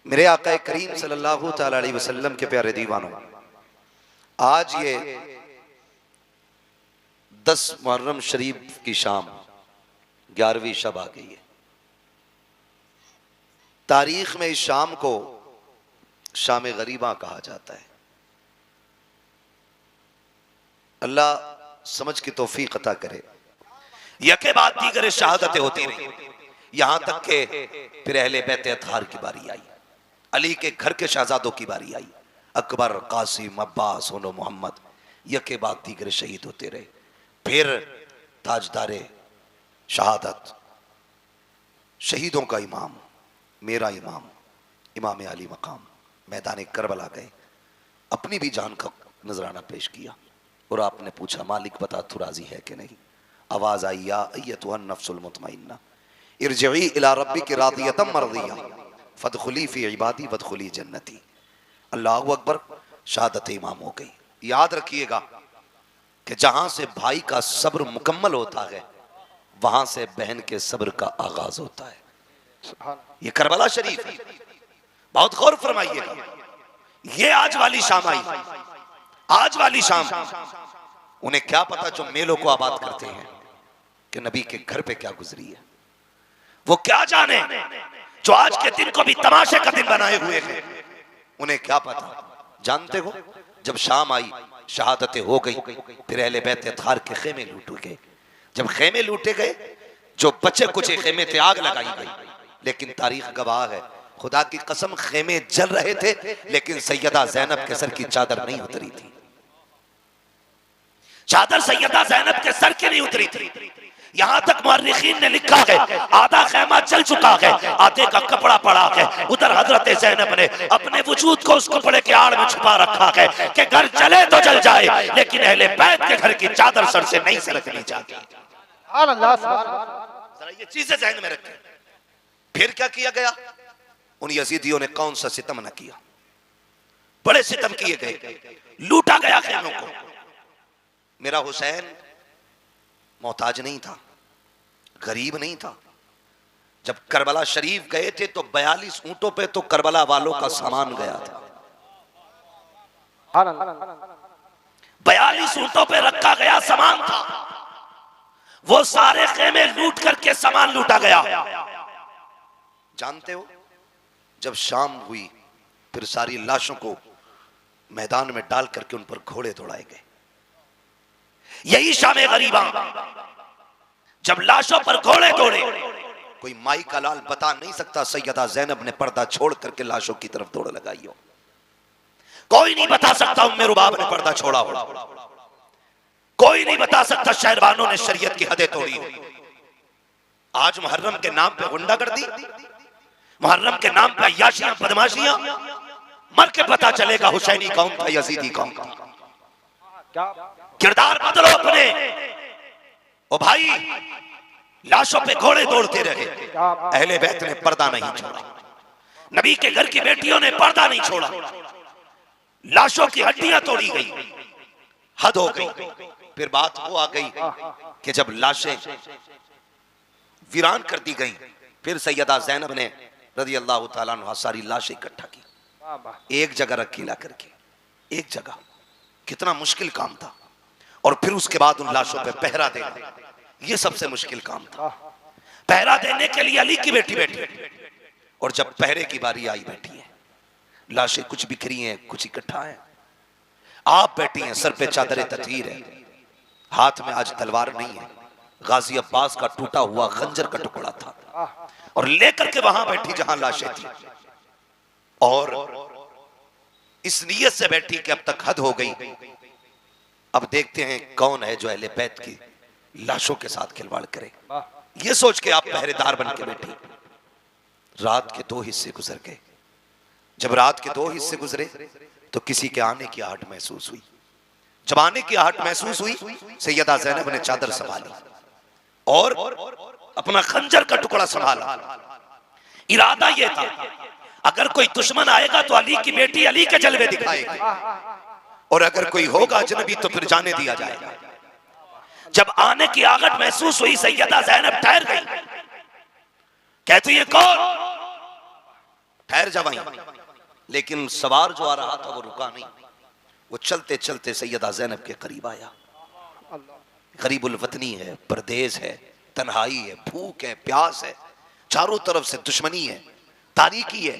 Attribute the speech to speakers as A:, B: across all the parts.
A: मेरे आका करीम सल्लल्लाहु ताला अलैहि वसल्लम के प्यारे दीवानों, आज ये 10 मुहर्रम शरीफ की शाम 11वीं शब आ गई है। तारीख में इस शाम को शाम गरीबा कहा जाता है। अल्लाह समझ की तौफीक अता करे। यके बाद दीगर शहादतें होती रही, यहां तक के फिर अहले बैत अतहार की बारी आई, अली के घर के शहजादों की बारी आई, अकबर, कासिम, अब्बास, होनो मोहम्मद, यके बाद दीगर शहीद होते रहे। फिर ताजदारे शहादत, शहीदों का इमाम, मेरा इमाम, इमाम अली मकाम मैदान करबला गए, अपनी भी जान का नजराना पेश किया और आपने पूछा मालिक बता तू राजी है कि नहीं। आवाज आई या अय्यतुहन नफ्सुल मुतमइन्ना इरजिई इला रब्बिकी रादियतम मर्दिया फदखुली फी इबादी वदखुली जन्नती। अल्लाहु अकबर। शहादत इमाम हो गई। याद रखिएगा कि जहां से भाई का सब्र मुकम्मल होता है वहां से बहन के सब्र का आगाज होता है। ये करबला शरीफ है, बहुत गौर फरमाइएगा। ये आज वाली शाम आई, आज वाली शाम। उन्हें क्या पता जो मेलों को आबाद करते हैं कि नबी के घर पे क्या गुजरी है। वो क्या जाने जो आज के दिन को भी तमाशे का दिन बनाए हुए हैं। उन्हें क्या पता। जानते हो जब शाम आई, शहादतें हो गई, फिर अहले बैत अतहार के खेमे लूटे गए। जब खेमे लूटे गए, जो बचे कुछ खेमे थे आग लगाई गई। लेकिन तारीख गवाह है, खुदा की कसम खेमे जल रहे थे लेकिन सैयदा ज़ैनब के सर की चादर नहीं उतरी थी। चादर सैयदा ज़ैनब के सर की नहीं उतरी थी। यहां तक मुअर्रिखीन ने लिखा है आधा खेमा जल चुका है, आधे का कपड़ा पड़ा है। उधर हजरत ज़ैनब ने अपने वजूद को उस कपड़े के आड़ में छुपा रखा है कि घर जले तो जल जाए लेकिन अहले बैत के घर की चादर सर से नहीं सरकनी चाहिए। जरा ये चीजें ज़हन में रखें। फिर क्या किया गया? उन यजीदियों ने कौन सा सितम न किया। बड़े सितम किए गए, लूटा गया खेमों को। मेरा हुसैन मोहताज नहीं था, गरीब नहीं था। जब करबला शरीफ गए थे तो 42 ऊंटों पे तो करबला वालों का सामान गया था। 42 ऊंटों पे रखा गया सामान था। वो सारे खेमे लूट करके सामान लूटा गया। जानते हो जब शाम हुई फिर सारी लाशों को मैदान में डाल करके उन पर घोड़े दौड़ाए गए। यही शाम गरीबा, जब लाशों पर घोड़े दौड़े। कोई माई का लाल बता नहीं सकता सैयदा ज़ैनब ने पर्दा छोड़ करके लाशों की तरफ दौड़ लगाई हो। कोई नहीं बता सकता उम्मे रुबाब ने पर्दा छोड़ा हो। कोई नहीं बता सकता शहरबानों ने शरीयत की हदें तोड़ी हो। आज मुहर्रम के नाम पे गुंडागर्दी, मुहर्रम के नाम पे अय्याशियां, बदमाशियां। मर के पता चलेगा हुसैनी कौन था, यजीदी कौन था। किरदार बदलो अपने। ओ भाई, लाशों पे घोड़े दौड़ते रहे, अहले बैत ने पर्दा नहीं छोड़ा। नबी के घर की बेटियों ने पर्दा नहीं छोड़ा। लाशों की हड्डियां तोड़ी गई, हद हो गई। फिर बात वो आ गई कि जब लाशें वीरान कर दी गई, फिर सैयदा ज़ैनब ने रज़ी अल्लाह ताला अन्हा सारी लाशें इकट्ठा की, एक जगह रखी ला करके, एक जगह। कितना मुश्किल काम था। और फिर उसके बाद उन लाशों पे पहरा देना, ये सबसे मुश्किल काम था। पहरा देने के लिए अली की बेटी बैठी, और जब पहरे की बारी आई बैठी है, लाशें कुछ बिखरी हैं, कुछ इकट्ठा है। आप बैठी हैं, सर पे चादर ततहीर है, हाथ में आज तलवार नहीं है, गाजी अब्बास का टूटा हुआ खंजर का टुकड़ा था, और लेकर के वहां बैठी जहां लाशें थी। और इस नीयत से बैठी कि अब तक हद हो गई, अब देखते हैं कौन है जो अहले बैत की लाशों के साथ खिलवाड़ करे। ये सोच के आप पहरेदार बन के बैठी। रात के 2 हिस्से गुजर गए। जब रात के 2 हिस्से गुजरे तो किसी के आने की आहट महसूस हुई। जब आने की आहट महसूस हुई, सैयदा ज़ैनब ने चादर संभाली और अपना खंजर का टुकड़ा संभाला। इरादा यह था अगर कोई दुश्मन आएगा तो अली की बेटी अली के जलवे दिखाएगी, और अगर कोई होगा अजनबी तो फिर जाने दिया जाएगा। जब आने की आहट महसूस हुई, सैयदा ज़ैनब ठहर गई। कहती है कौन? ठहर जा वहीं। लेकिन सवार जो आ रहा था वो रुका नहीं, वो चलते चलते सैयदा ज़ैनब के करीब आया। गरीबुल वतनी है, परदेश है, तन्हाई है, भूख है, प्यास है, चारों तरफ से दुश्मनी है, तारीकी है,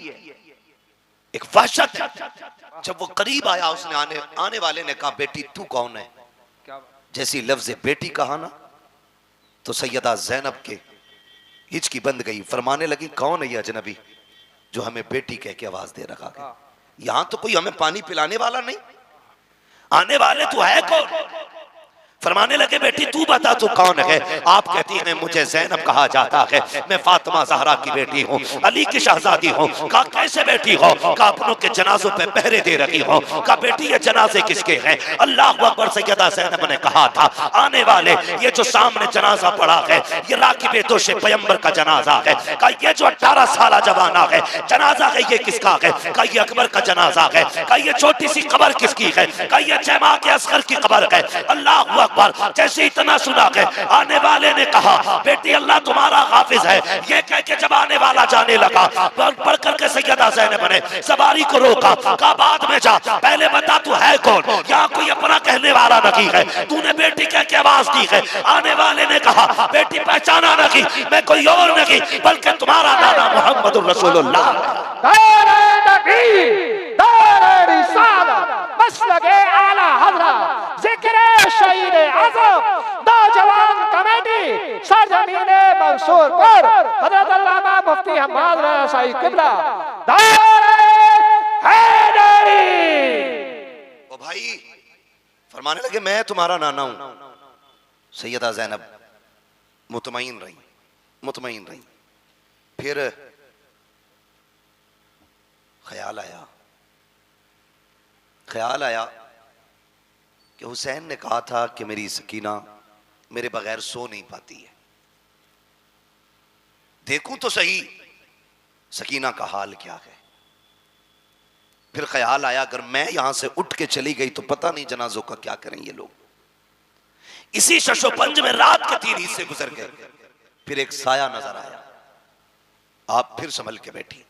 A: एक वहशत है। जब वो करीब आया, उसने आने वाले ने कहा, बेटी तू कौन है? जैसी लफ्ज़ बेटी कहा ना, तो सैयदा ज़ैनब के हिचकी बंद गई। फरमाने लगी, कौन है ये अजनबी जो हमें बेटी कह के आवाज दे रखा है? यहां तो कोई हमें पानी पिलाने वाला नहीं, आने वाले तो है कौन? फरमाने लगे, बेटी तू बता तू कौन है? आप कहती हैं, मुझे ज़ैनब कहा जाता है, मैं फातिमा ज़हरा की बेटी हूँ, अली की शहजादी हूँ। कहा कैसे बेटी हो? कहा अपनों के जनाजों पे पहरे दे रही हो। कहा बेटी ये जनाजे किसके हैं? अल्लाह अकबर। सैयदा ज़ैनब ने कहा था, आने वाले ये जो सामने जनाजा पड़ा है, ये राकिब दोषे पैगंबर का जनाजा है। कहा ये जो 18 साल जवाना है, जनाजा है, ये किसका है? कहा ये अकबर का जनाजा है। कहा ये छोटी सी कब्र किसकी है? कहा ये जमा के असगर की कब्र है। अल्लाह अकबर। जैसे इतना सुना के आने वाले ने कहा, बेटी अल्लाह तुम्हारा हाफिज है। ये कह के जब आने वाला जाने लगा, पढ़ करके सैयदा ज़ैनब ने सवारी को रोका। कहा बाद में जा, पहले बता तू है कौन? यहाँ कोई अपना कहने वाला नहीं है, तूने बेटी कह के आवाज दी है। आने वाले ने कहा, बेटी पहचाना नहीं, मैं कोई और नहीं बल्कि तुम्हारा नाना मोहम्मद रसूलुल्लाह।
B: मसलके आला हज़रत ज़िक्र शहीद आज़म नौजवान कमेटी सरजमीन मंसूर पर हज़रत अल्लामा मुफ्ती हम्माद रज़ाई क़िबला हैदरी।
A: ओ भाई, फरमाने लगे, मैं तुम्हारा नाना हूं। सैयदा ज़ैनब मुतमईन रही, मुतमईन रही। फिर ख्याल आया कि हुसैन ने कहा था कि मेरी सकीना मेरे बगैर सो नहीं पाती है, देखूं तो सही सकीना का हाल क्या है। फिर ख्याल आया, अगर मैं यहां से उठ के चली गई तो पता नहीं जनाजों का क्या करें ये लोग। इसी शशोपंज में रात के 3 हिस्से गुजर गए। फिर एक साया नजर आया, आप फिर संभल के बैठी,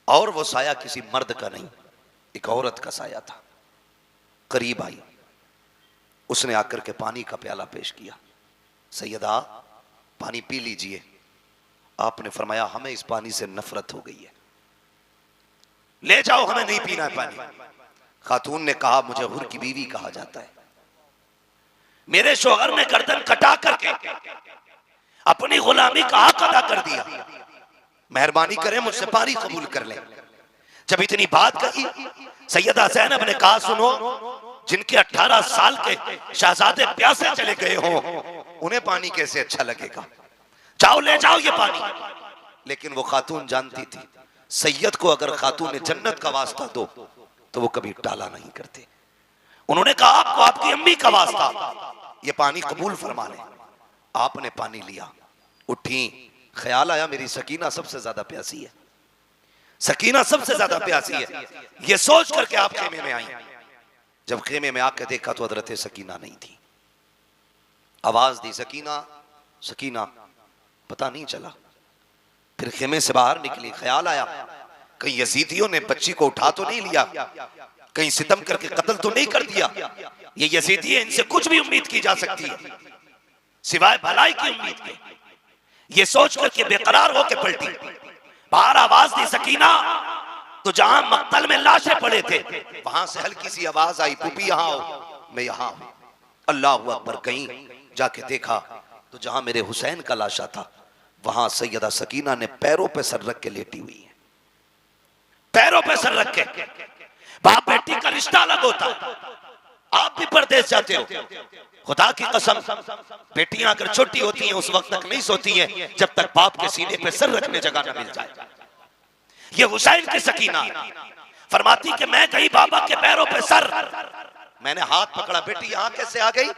A: और वो साया किसी मर्द का नहीं, एक औरत का साया था। करीब आई, उसने आकर के पानी का प्याला पेश किया। सैयदा पानी पी लीजिए। आपने फरमाया, हमें इस पानी से नफरत हो गई है, ले जाओ, हमें नहीं पीना है पानी। खातून ने कहा, मुझे हुर की बीवी कहा जाता है, मेरे शोहर ने गर्दन कटा करके अपनी गुलामी का हक अदा कर दिया, मेहरबानी करें मुझसे पानी कबूल कर लें। जब इतनी बात कही, सैयदा ज़ैनब ने कहा, सुनो, जिनके 18 साल के शहजादे प्यासे चले गए हो, उन्हें पानी कैसे अच्छा लगेगा? जाओ ले जाओ ये पानी। लेकिन वो खातून जानती थी, सैयद को अगर खातून ने जन्नत का वास्ता दो तो वो कभी टाला नहीं करते। उन्होंने कहा, आपको आपकी अम्मी का वास्ता, ये पानी कबूल फरमा ले। आपने पानी लिया, उठी। ख्याल आया, मेरी सकीना सबसे ज्यादा प्यासी है, सकीना सबसे ज्यादा प्यासी है। ये सोच करके आप खेमे में आई। जब खेमे में आके देखा तो हजरत सकीना नहीं थी। आवाज दी, सकीना सकीना, पता नहीं चला। फिर खेमे से बाहर निकली। ख्याल आया, कहीं यजीदियों ने बच्ची को उठा तो नहीं लिया, कहीं सितम करके कत्ल तो नहीं कर दिया। ये यजीदी है, इनसे कुछ भी उम्मीद की जा सकती है सिवाय भलाई की उम्मीद के। ये सोच करके बेकरार होकर पलटी। बाहर आवाज दी, सकीना। तो जहां मक्तल में लाशें पड़े थे, वहां से हल्की सी आवाज आई, पुपी यहां आओ। मैं यहां हूं। अल्लाह अकबर। कहीं जाके देखा तो जहां मेरे हुसैन का लाशा था, वहां सैयदा सकीना ने पैरों पे सर रख के लेटी हुई है, पैरों पे सर रख के। बाप बेटी का रिश्ता अलग होता है। आप भी परदेश जाते हो, खुदा की कसम, बेटियां अगर छोटी होती हैं उस वक्त तक नहीं सोती हैं जब तक बाप के सीने पे सर रखने जगह न मिल जाए। ये हुसैन की सकीना फरमाती कि मैं गई बाबा के पैरों पे सर, मैंने हाथ पकड़ा, बेटी यहां कैसे आ गई?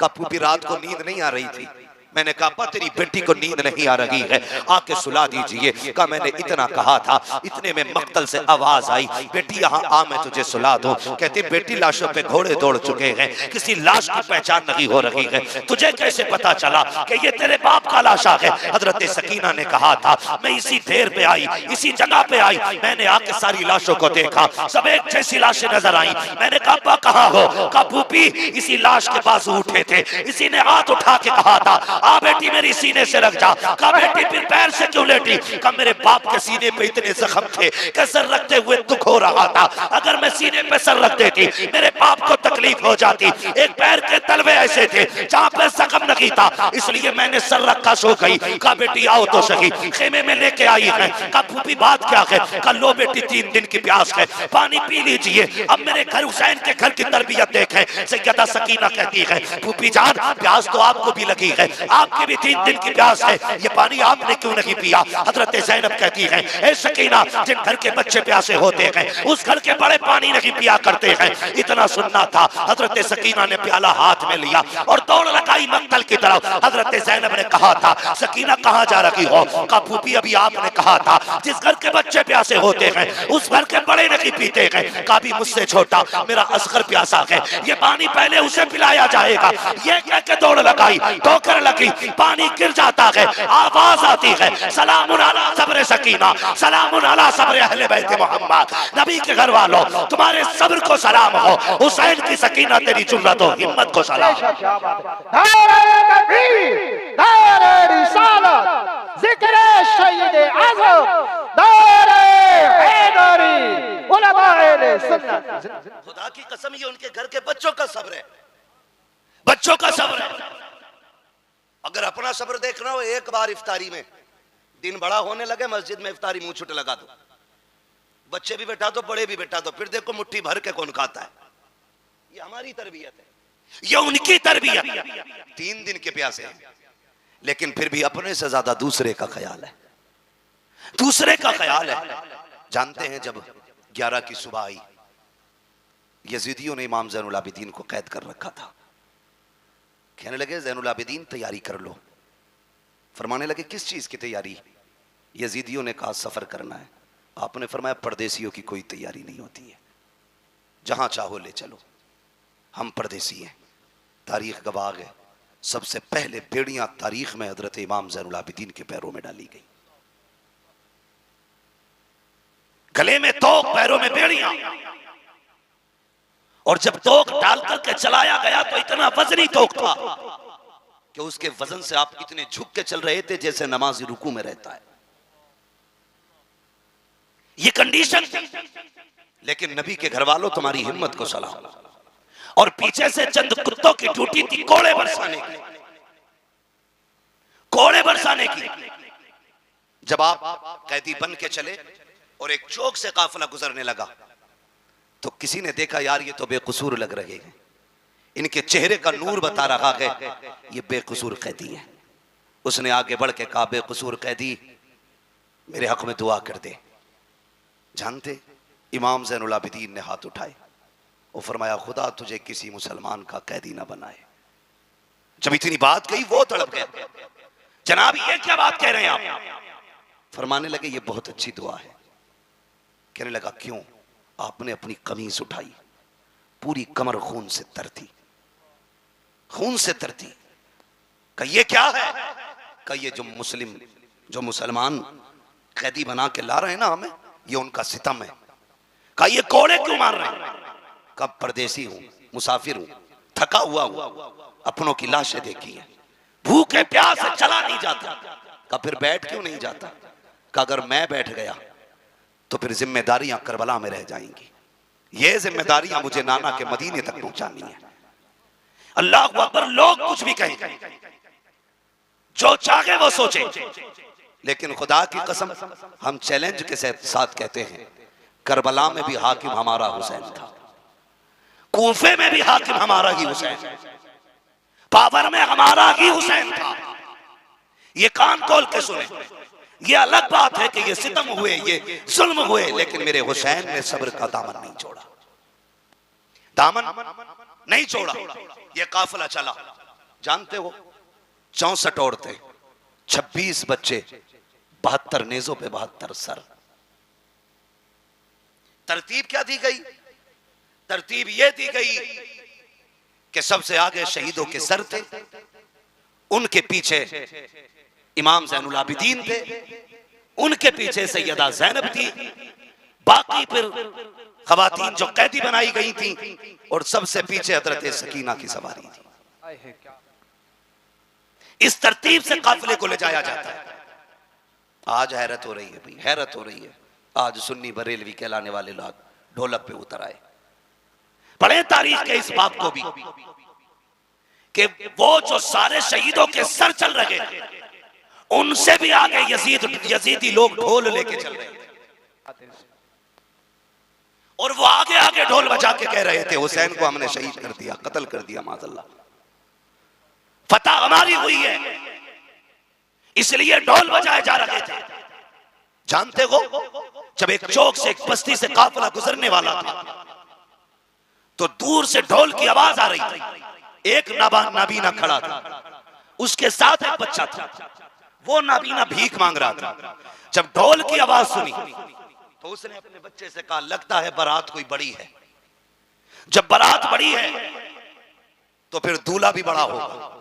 A: कपूपी रात को नींद नहीं आ रही थी, मैंने कहा अब्बा तेरी बेटी को नींद नहीं आ रही है, आके सुला दीजिए। कहा मैंने इतना कहा था, इतने में मक्तल से आवाज आई, बेटी यहाँ आ मैं तुझे सुला दूं। कहती बेटी लाशों पे घोड़े दौड़ चुके हैं, किसी लाश की पहचान नहीं हो रही है, तुझे कैसे पता चला कि ये तेरे बाप का लाशा है? हजरत सकीना ने कहा था मैं इसी ढेर पे आई, इसी जगह पे आई, मैंने आके सारी लाशों को देखा, सब एक जैसी लाशें नजर आई। मैंने कहा अब्बा कहाँ हो? कहा फूफी इसी लाश के पास उठे थे, इसी ने हाथ उठा के कहा था आ बेटी मेरी सीने से रख जा। कहा बेटी फिर पैर से क्यों लेटी? कहा मेरे बाप के सीने पे इतने जख्म थे कि सर रखते हुए दुख हो रहा था, अगर मैं सीने पे सर रख देती मेरे बाप को तकलीफ हो जाती। एक पैर के तलवे ऐसे थे जहां पे जख्म नहीं था, इसलिए मैंने सर रखा सो गई। कहा बेटी आओ तो सही, खेमे में लेके आई है। कहा फूफी बात क्या है? कहा लो बेटी 3 दिन की प्यास है, पानी पी लीजिए। अब मेरे घर हुसैन के घर की तरबियत देखें, सैयदा सकीना कहती है फूफी जान प्यास तो आपको भी लगी है, आपकी भी 3 दिन की प्यास है, ये पानी आपने क्यों नहीं पिया? हजरत ज़ैनब कहती है ए सकीना जिन घर के बच्चे प्यासे होते हैं उस घर के बड़े पानी नहीं पिया करते हैं। इतना सुनना था, हजरत सकीना ने प्याला हाथ में लिया और दौड़ लगाई मक्तल की तरफ। हजरत ज़ैनब ने कहा था सकीना कहाँ जा रही हो? कहा फूफी अभी आपने कहा था जिस घर के बच्चे प्यासे होते हैं उस घर के बड़े नहीं पीते हैं। कहा भी मुझसे छोटा मेरा असगर प्यासा है, ये पानी पहले उसे पिलाया जाएगा। ये कह के दौड़ लगाई, ठोकर लगी, पानी गिर जाता है, आवाज आती है सलामुन अला सब्र सकीना, सलामुन अला सब्र अहले बैत मोहम्मद। नबी के घर वालों तुम्हारे सब्र को सलाम हो, हुसैन की सकीना तेरी जुर्रत और हिम्मत को सलाम।
B: नारे तकबीर, नारे रिसालत, जिक्र शहीद आज़म, नारे हैदरी, उलमाए सुन्नत।
A: खुदा की कसम ये उनके घर के बच्चों का सब्र है, बच्चों का सब्र है। अगर अपना सब्र देखना हो एक बार इफ्तारी में, दिन बड़ा होने लगे मस्जिद में इफ्तारी मुंह छुट लगा दो, बच्चे भी बैठा दो बड़े भी बैठा दो, फिर देखो मुट्ठी भर के कौन खाता है। ये हमारी तरबियत है, ये उनकी तरबियत। 3 दिन के प्यासे हैं, लेकिन फिर भी अपने से ज्यादा दूसरे का ख्याल है, दूसरे का ख्याल है। जानते हैं जब 11 की सुबह आई, यजीदियों ने इमाम ज़ैनुल आबिदीन को कैद कर रखा था। कहने लगे ज़ैनुल आबिदीन तैयारी कर लो। फरमाने लगे किस चीज की तैयारी? यजीदियों ने कहा सफर करना है। आपने फरमाया परदेसियों की कोई तैयारी नहीं होती है, जहां चाहो ले चलो, हम परदेसी हैं। तारीख गवाह है सबसे पहले बेड़ियां तारीख में हजरत इमाम ज़ैनुल आबिदीन के पैरों में डाली गई, गले में तोक पैरों में बेड़ियां। और जब तोक डाल करके चलाया गया तो इतना वजनी तोक था कि उसके वजन से आप इतने झुक के चल रहे थे जैसे नमाजी रुकू में रहता है। ये कंडीशन थी। लेकिन नबी के घर वालों तुम्हारी हिम्मत को सलाम। और पीछे से चंद कुत्तों की ड्यूटी थी कोड़े बरसाने की, कोड़े बरसाने की। जब आप कैदी बन के चले और एक चौक से काफिला गुजरने लगा तो किसी ने देखा यार ये तो बेकसूर लग रहे हैं, इनके चेहरे का नूर बता रहा है ये बेकसूर कैदी है। उसने आगे बढ़ के कहा बेकसूर कैदी मेरे हक में दुआ कर दे। जानते इमाम ज़ैनुल आबिदीन ने हाथ उठाए और फरमाया खुदा तुझे किसी मुसलमान का कैदी ना बनाए। जब इतनी बात कही वो तड़प गया, जनाब ये क्या बात कह रहे हैं आप? फरमाने लगे ये बहुत अच्छी दुआ है। कहने लगा क्यों? आपने अपनी कमीज उठाई, पूरी कमर खून से तर थी, खून से तर थी। कहा ये क्या है? कहा ये जो मुसलमान कैदी बना के ला रहे हैं ना हमें, ये उनका सितम है। कहा ये कोड़े क्यों मार रहे हैं? कहा परदेसी हूं, मुसाफिर हूं, थका हुआ हूं, अपनों की लाशें देखी है, भूखे प्यास से चला नहीं जाता। कहा फिर बैठ क्यों नहीं जाता? कहा अगर मैं बैठ गया तो फिर जिम्मेदारियां करबला में रह जाएंगी, ये जिम्मेदारियां मुझे नाना के मदीने तक पहुंचानी है। अल्लाह अकबर। लोग कुछ भी कहें, जो चाहे वो सोचे, लेकिन खुदा की कसम हम चैलेंज के साथ कहते हैं करबला में भी हाकिम हमारा हुसैन था, कूफे में भी हाकिम हमारा ही हुसैन, पावर में हमारा ही हुसैन था। ये कान खोल के सुने। ये अलग बात है कि ये सितम हुए, ये जुल्म हुए, लेकिन मेरे हुसैन ने सब्र का दामन नहीं छोड़ा, दामन नहीं छोड़ा। ये काफिला चला। जानते हो 64 औरतें, 26 बच्चे, 72 नेजों पे 72 सर। तरतीब क्या दी गई? तरतीब यह दी गई कि सबसे आगे शहीदों के सर थे, उनके पीछे इमाम ज़ैनुल आबिदीन थे, उनके पीछे सैयदा ज़ैनब थी, बाकी फिर खवातीन जो कैदी बनाई गई थी, और सबसे पीछे हजरत सकीना की सवारी थी। इस तरतीब से काफिले को ले जाया जाता है। आज हैरत हो रही है भाई, हैरत हो रही है। आज सुन्नी बरेलवी कहलाने वाले लोग ढोलक पे उतर आए। पढ़े तारीख के इस बात को भी कि वो जो सारे शहीदों के सर चल रहे हैं, उनसे भी आगे यजीदी लोग ढोल लेके चल रहे थे, और वो आगे आगे ढोल बजा के कह रहे थे हुसैन को हमने शहीद कर दिया, कत्ल कर दिया, माज़अल्लाह, फतह हमारी हुई है, इसलिए ढोल बजाए जा रहे थे। जानते हो, जब एक चौक से, एक बस्ती से काफिला गुजरने वाला था, तो दूर से ढोल की आवाज आ रही थी। एक नाबीना खड़ा था, उसके साथ एक बच्चा था। वो नाबीना भीख मांग रहा था। जब ढोल की आवाज सुनी तो उसने अपने बच्चे से कहा, लगता है बारात कोई बड़ी है। जब बारात बड़ी है तो फिर दूल्हा भी बड़ा होगा।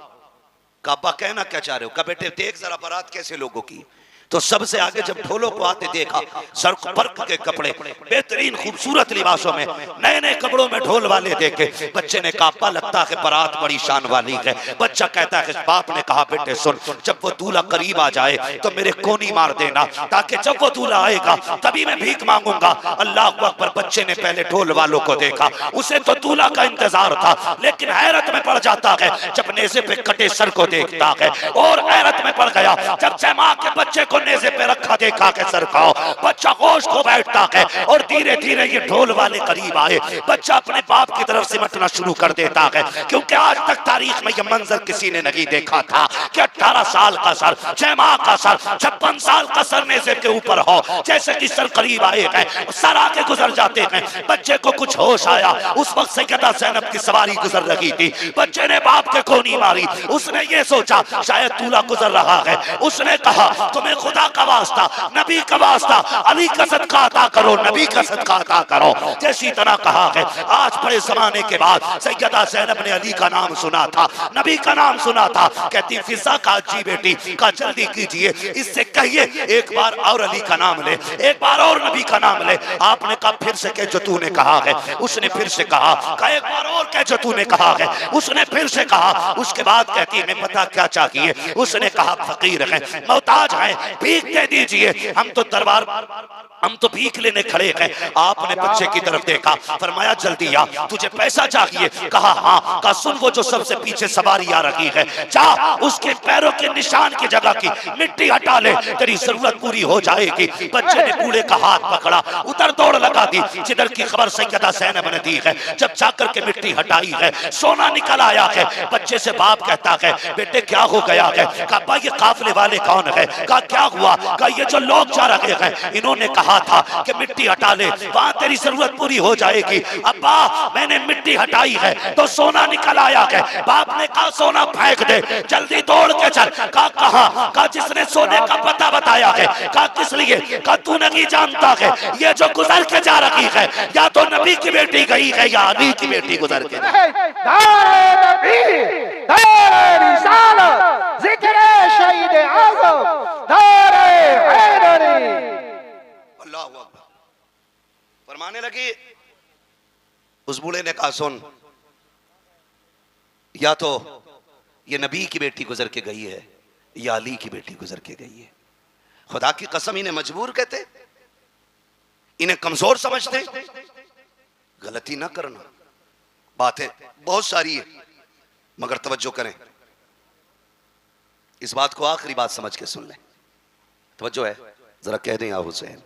A: काबा कहना क्या चाह रहे हो? का बेटे देख जरा बारात कैसे लोगों की। तो सबसे आगे जब ढोलों को आते देखा, सर्क पर्क के कपड़े, बेहतरीन खूबसूरत लिबासों में, नए नए कपड़ों में ढोल वाले देखे। बच्चे ने कहा, लगता है बारात बड़ी शान वाली है। बच्चा कहता है, बाप ने कहा, बेटे सुन, जब वो दूल्हा करीब आ जाए तो मेरे कोनी मार देना, ताकि जब वो दूल्हा आएगा तभी मैं भीख मांगूंगा। अल्लाह अकबर। बच्चे ने पहले ढोल वालों को देखा, उसे तो दूल्हा का इंतजार था, लेकिन हैरत में पड़ जाता है जब नेज़े पे कटे सर को देखता है, और हैरत में पड़ गया जब जमा के बच्चे को नेज़े पे रखा देखा के सर का। बच्चा होश खो बैठता है, और धीरे धीरे ये ढोल वाले करीब आए। बच्चा अपने बाप की तरफ सिमटना शुरू कर देता है, क्योंकि आज तक तारीख में यह मंजर किसी ने नहीं देखा था कि 18 साल का सर, 6 माह का सर, 56 साल का सर नेज़े के ऊपर हो। जैसे कि सर करीब आए हैं, सर आके गुजर जाते हैं। बच्चे को कुछ होश आया, उस वक्त सैयदा ज़ैनब की सवारी गुजर रही थी। बच्चे ने बाप के कोनी मारी। उसने ये सोचा शायद दूल्हा गुजर रहा है। उसने कहा, तुम्हें खुदा का वास्ता, नबी का वास्ता, अली का सदका अता करो, नबी का सदका अता करो। जैसी तरह कहा है, आज बड़े जमाने के बाद सैयदा ज़ैनब ने अली का नाम सुना था, नबी का नाम सुना था। कहती, फिजा का जी बेटी का जल्दी कीजिए, इससे कहिए एक बार और अली का नाम ले, एक बार और नबी का नाम ले। आपने कहा, फिर से कह जो तूने कहा है। उसने फिर से कहा, एक बार और कह जो तूने कहा है। उसने फिर से कहा। उसके बाद कहती है, मैं पता क्या चाहिए। उसने कहा, फकीर हैं, मोहताज हैं, भीख दे दीजिए। हम तो भीख लेने खड़े हैं। आपने बच्चे की तरफ देखा, फरमाया, जल्दी आ, तुझे पैसा चाहिए? कहा हाँ। कहा, सुन, वो जो सबसे पीछे सवारी आ रही है, जा उसके पैरों के निशान की जगह की मिट्टी हटा ले, तेरी जरूरत पूरी हो जाएगी। बच्चे ने बूढ़े का हाथ पकड़ा, उधर दौड़ लगा दी जिधर की खबर सैयदा ज़ैनब ने दी है। जब जाकर के मिट्टी हटाई है, सोना निकल आया है। बच्चे से बाप कहता है, बेटे क्या हो गया है? कहा, ये काफिले वाले कौन है? कहा, क्या हुआ? कहा, ये जो लोग जा रहे हैं, इन्होंने कहा था कि मिट्टी हटा ले, वहां तेरी जरूरत पूरी हो जाएगी। अब्बा, मैंने मिट्टी हटाई है तो सोना निकल आया है। बाप ने कहा, सोना फेंक दे, जल्दी दौड़ के चल। कहा, कहां? कहा, जिसने सोने का पता बताया है। कहा, किस लिए? कहा, तू नहीं जानता है, ये जो गुजर के जा रही है, या तो नबी की बेटी गई है या अली की बेटी गुजर के। फरमाने लगी। उस बूढ़े ने कहा, सुन, या तो ये नबी की बेटी गुजर के गई है या अली की बेटी गुजर के गई है। खुदा की कसम, इन्हें मजबूर कहते, इन्हें कमजोर समझते। गलती ना करना, बातें बहुत सारी है, मगर तवज्जो करें। इस बात को आखिरी बात समझ के सुन लें। तवज्जो है, जरा कह दें या हुसैन।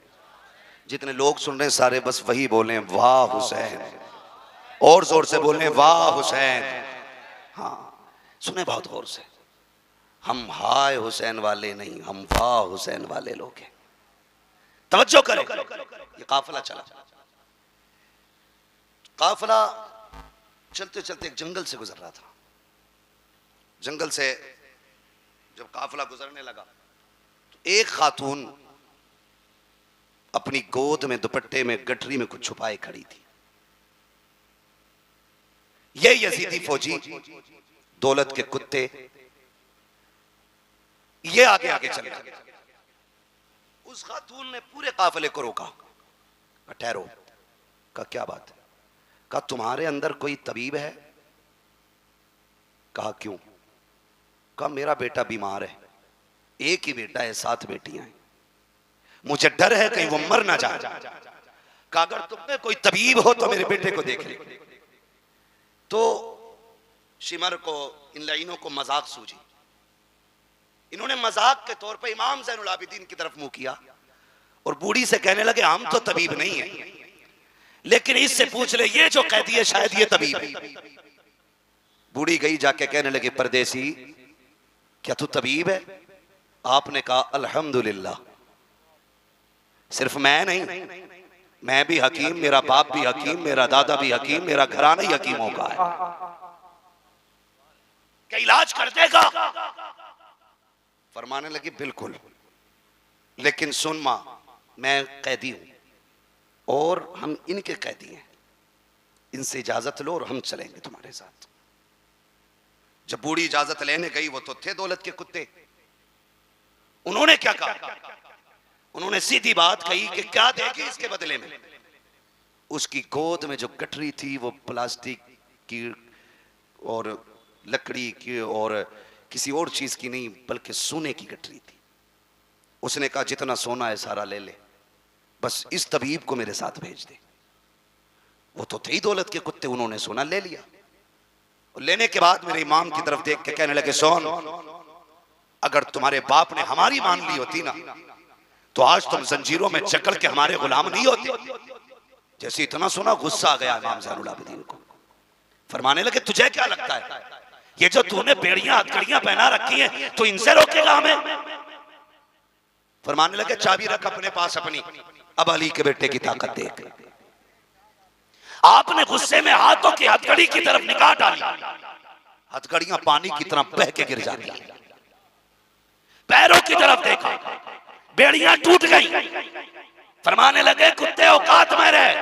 A: जितने लोग सुन रहे हैं सारे बस वही बोलें, वाह हुसैन। और जोर से बोलें, वाह हुसैन। हाँ, सुने बहुत गौर से। हम हाय हुसैन वाले नहीं, हम वाह हुसैन वाले लोग हैं। तवज्जो करें। ये काफिला चला, काफिला चलते चलते एक जंगल से गुजर रहा था। जंगल से जब काफिला गुजरने लगा तो एक खातून अपनी गोद में दुपट्टे में गठरी में कुछ छुपाए खड़ी थी। ये यजीदी फौजी दौलत के कुत्ते ये आगे आगे चले गए। उस खातून ने पूरे काफिले को रोका, ठहरो। कहा क्या बात है? कहा तुम्हारे अंदर कोई तबीब है? कहा क्यों? कहा मेरा बेटा बीमार है, एक ही बेटा है, 7 बेटियां हैं, मुझे डर है कहीं वो मर ना जाए। कहा अगर तुम में कोई तबीब हो तो मेरे बेटे को देख ले। तो शिमर को, इन लाइनों को मजाक सूझी। इन्होंने मजाक के तौर पे इमाम ज़ैनुल आबिदीन की तरफ मुंह किया और बूढ़ी से कहने लगे हम तो तबीब नहीं है, लेकिन इससे पूछ ले ये जो कैदी है शायद ये तबीब है। बूढ़ी गई जाके कहने लगी परदेसी क्या तू तबीब है? आपने कहा अल्हम्दुलिल्लाह, सिर्फ मैं नहीं, मैं भी हकीम, मेरा बाप भी हकीम, मेरा दादा भी हकीम, मेरा घराना ही हकीमों का है। क्या इलाज कर देगा? फरमाने लगी बिल्कुल, लेकिन सुन मां, मैं कैदी हूं और हम इनके कैदी हैं, इनसे इजाजत लो और हम चलेंगे तुम्हारे साथ। जब बूढ़ी इजाजत लेने गई, वो तो थे दौलत के कुत्ते, उन्होंने क्या कहा? उन्होंने सीधी बात कही कि क्या देगी इसके बदले में? उसकी गोद में जो गठरी थी वो प्लास्टिक की और लकड़ी की और किसी और चीज की नहीं बल्कि सोने की गठरी थी। उसने कहा जितना सोना है सारा ले ले, बस इस तबीब को मेरे साथ भेज दे। वो तो थे ही दौलत के कुत्ते, उन्होंने सोना ले लिया और लेने के बाद मेरे इमाम की तरफ देख के कहने लगे सोन, अगर तुम्हारे बाप ने हमारी मान ली होती ना तो आज तुम जंजीरों में जकड़ के हमारे गुलाम नहीं होते। जैसे इतना सुना गुस्सा आ गया इमाम ज़ैनुल आबिदीन को। फरमाने लगे तुझे क्या लगता है ये जो तूने बेड़ियां हथकड़ियां पहना रखी हैं तो इनसे रोकेगा हमें? फरमाने लगे चाबी रख अपने पास अपनी, अब अली के बेटे की ताकत देख। आपने गुस्से में हाथों की हथकड़ी की तरफ निगाह डाली, हथकड़ियां पानी की तरह बह के गिर जाती, पैरों की तरफ देखा, बेड़ियां टूट गई। फरमाने लगे कुत्ते औकात में रहे,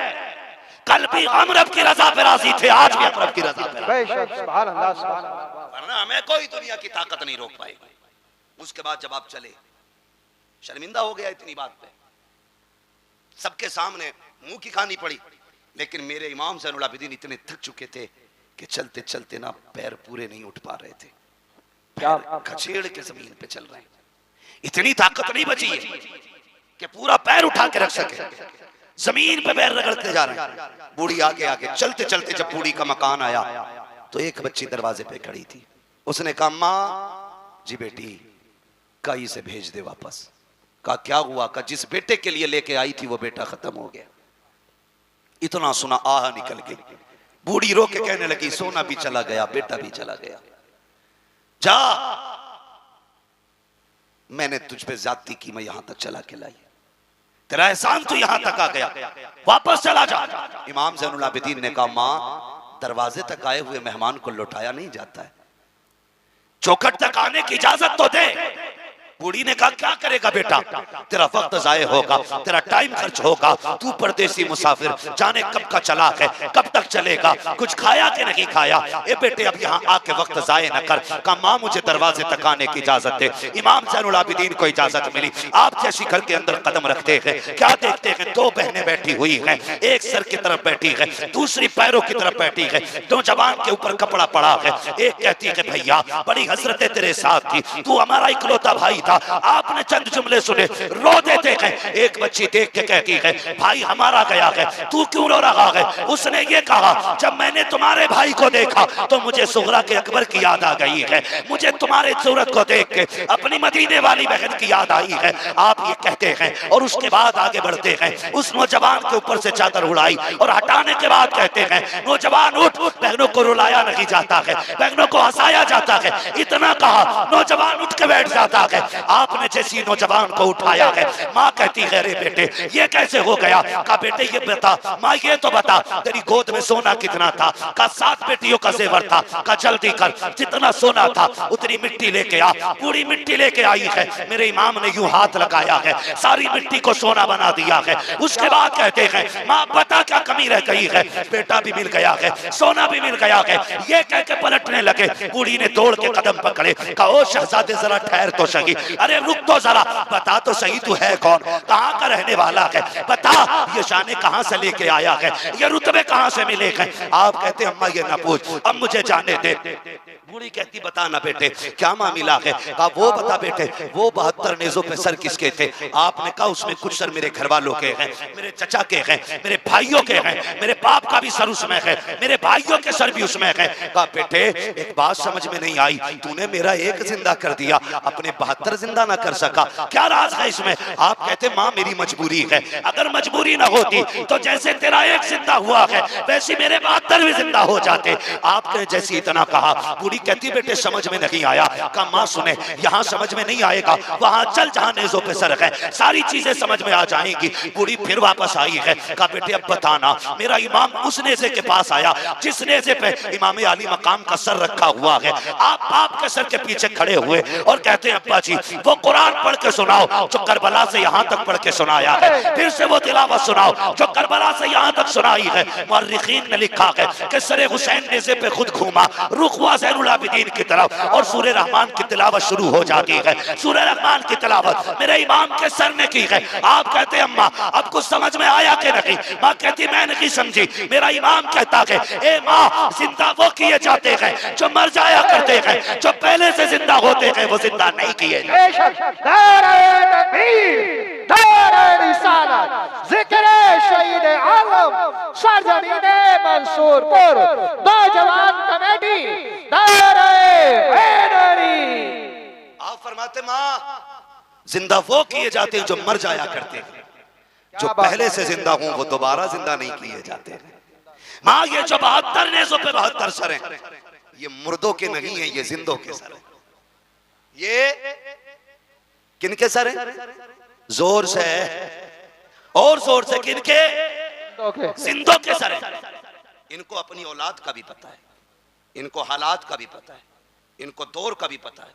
A: कल भी हम रब की रजा पे राजी थे, आज भी हम रब की रजा पे राजी, वरना हमें कोई दुनिया की ताकत नहीं रोक पाएगी। उसके बाद जब आप चले, शर्मिंदा हो गया इतनी बात पे, सबके सामने मुंह की खानी पड़ी, लेकिन मेरे इमाम ज़ैनुल आबिदीन इतने थक चुके थे कि चलते चलते ना पैर पूरे नहीं उठ पा रहे थे, पैर खचेड़ के जमीन पे चल रहे हैं, इतनी ताकत नहीं बची है कि पूरा पैर उठा के रख सके, जमीन पे पैर रगड़ते जा रहे हैं। बूढ़ी आगे आगे चलते चलते जब बूढ़ी का मकान आया तो एक बच्ची दरवाजे पे खड़ी थी। उसने कहा माँ जी बेटी कई से भेज दे वापस। कहा क्या हुआ? कहा जिस बेटे के लिए लेके आई थी वो बेटा खत्म हो गया। इतना सुना आह निकल गई। बूढ़ी रो के कहने लगी सोना भी चला गया, बेटा भी चला गया, जा मैंने तुझ पे ज्यादती की, मैं यहां तक चला के लाई, तेरा एहसान तो यहां तक आ गया, वापस चला जा। इमाम ज़ैनुल आबिदीन ने कहा मां दरवाजे तक आए हुए मेहमान को लौटाया नहीं जाता है, चौखट तक आने की इजाजत तो दे। बूढ़ी ने कहा क्या करेगा बेटा, तेरा वक्त जाये होगा, तेरा टाइम खर्च होगा, तू परदेसी मुसाफिर, जाने कब का चला है, कब तक चलेगा, कुछ खाया कि नहीं खाया, ए बेटे अब यहाँ आके वक्त जाये न कर। कहा माँ मुझे दरवाजे तक आने की इजाजत दे। इमाम ज़ैनुल आबिदीन को इजाजत मिली। आप जैसी घर के अंदर कदम रखते हैं क्या देखते हैं, दो बहनें बैठी हुई है, एक सर की तरफ बैठी है, दूसरी पैरों की तरफ बैठी है, दो जवान के ऊपर कपड़ा पड़ा है। एक कहती है भैया बड़ी हसरतें तेरे साथ थी, तू हमारा इकलौता भाई, आपने चंद जुमले सुने रो देते हैं। एक बच्ची देख के कहती है भाई हमारा गया है, तू क्यों रो रहा है? उसने ये कहा जब मैंने तुम्हारे भाई को देखा तो मुझे सुगरा के अकबर की याद आ गई है, मुझे तुम्हारे सूरत को देख के अपनी मदीने वाली बहन की याद आई है। आप ये कहते हैं और उसके बाद आगे बढ़ते हैं। उस नौजवान के ऊपर से चादर उड़ाई और हटाने के बाद कहते हैं नौजवान उठ, बहनों को रुलाया नहीं जाता है, बहनों को हंसाया जाता है। इतना कहा नौजवान उठ के बैठ जाता है। आपने जैसी नौजवान को उठाया है, माँ कहती है रे बेटे ये कैसे हो गया? कहा बेटे ये बता, माँ ये तो बता तेरी गोद में सोना कितना था? कहा 7 बेटियों का जेवर था। कहा जल्दी कर, जितना सोना था उतनी मिट्टी लेके आ। पूरी मिट्टी लेके आई है। मेरे इमाम ने यूं हाथ लगाया है, सारी मिट्टी को सोना बना दिया है। उसके बाद कहते हैं माँ बता क्या कमी रह गई है? बेटा भी मिल गया है, सोना भी मिल गया है। ये कह के पलटने लगे, बूढ़ी ने दौड़ के कदम पकड़े। कहा ओ शहजादे जरा ठहर तो सही, अरे रुक तो जरा, बता तो सही तू है कौन, कहाँ का रहने वाला है, बता ये शाने कहाँ से लेके आया है, ये रुतबे कहाँ से मिले हैं? आप कहते अम्मा ये ना पूछ, अब मुझे जाने दे। बूढ़ी कहती बता ना बेटे क्या मामला है? कहा वो बता बेटे, वो 72 नेज़ों पे सर किसके थे? आपने कहा उसमें कुछ सर मेरे घर वालों के हैं, मेरे चचा के हैं, मेरे भाइयों के हैं, मेरे बाप का भी सर उसमें है, मेरे भाइयों के सर भी उसमें है। कहा बेटे एक बात समझ में नहीं आई, तूने मेरा एक जिंदा कर दिया, अपने 72 जिंदा ना कर सका, क्या राज है इसमें? आप कहते माँ मेरी मजबूरी है, अगर मजबूरी ना होती तो जैसे तेरा एक जिंदा हुआ है वैसे मेरे 72 भी जिंदा हो जाते। आपने जैसे इतना कहा, बूढ़ी कहती बेटे समझ में नहीं आया। कहा माँ सुने, यहाँ समझ में नहीं आएगा, वहां चल जहाँ नेज़ों पे सर है, सारी चीजें समझ में आ जाएंगी। बूढ़ी फिर वापस आई है। कहा बेटे अब बताना, मेरा इमाम उस नेज़े के पास आया जिस नेज़े पे इमाम आली मकाम का सर रखा हुआ है। आप बाप के सर के पीछे खड़े हुए और कहते हैं अब्बा जी वो कुरान पढ़ के सुनाओ जो करबला से यहाँ तक पढ़ के सुनाया है, फिर से वो तिलावत सुनाओ जो करबला से यहाँ तक सुनाई है। मुअर्रिखीन ने लिखा है कि सर हुसैन नेज़े पे खुद घूमा, रुख हुआ ज़ैनुल आबिदीन की तरफ और सूरह रहमान की तिलावत शुरू हो जाती है। सूरह रहमान की तिलावत मेरे इमाम के सर ने की है। आप कहते अम्मा अब कुछ समझ में आया कि नहीं? माँ कहती मैं नहीं समझी, मेरा इमाम कहता है ए माँ जिंदा वो किए जाते हैं जो मर जाया करते हैं, जो पहले से जिंदा होते हैं वो जिंदा नहीं किए
B: मंसूरपुर नौजवान कमेटी।
A: आप फरमाते माँ जिंदा वो किए जाते हैं जो मर जाया करते हैं, जो पहले से जिंदा हूं वो दोबारा जिंदा नहीं किए जाते हैं। माँ ये जो 72 नेज़ों पे 72 सर हैं, ये मुर्दों के नहीं है, ये जिंदों के सर हैं। ये किनके सर हैं? जोर से और जोर से, किनके? जिंदों के सर हैं। इनको अपनी औलाद का भी पता है, इनको हालात का भी पता है, इनको दौर का भी पता है।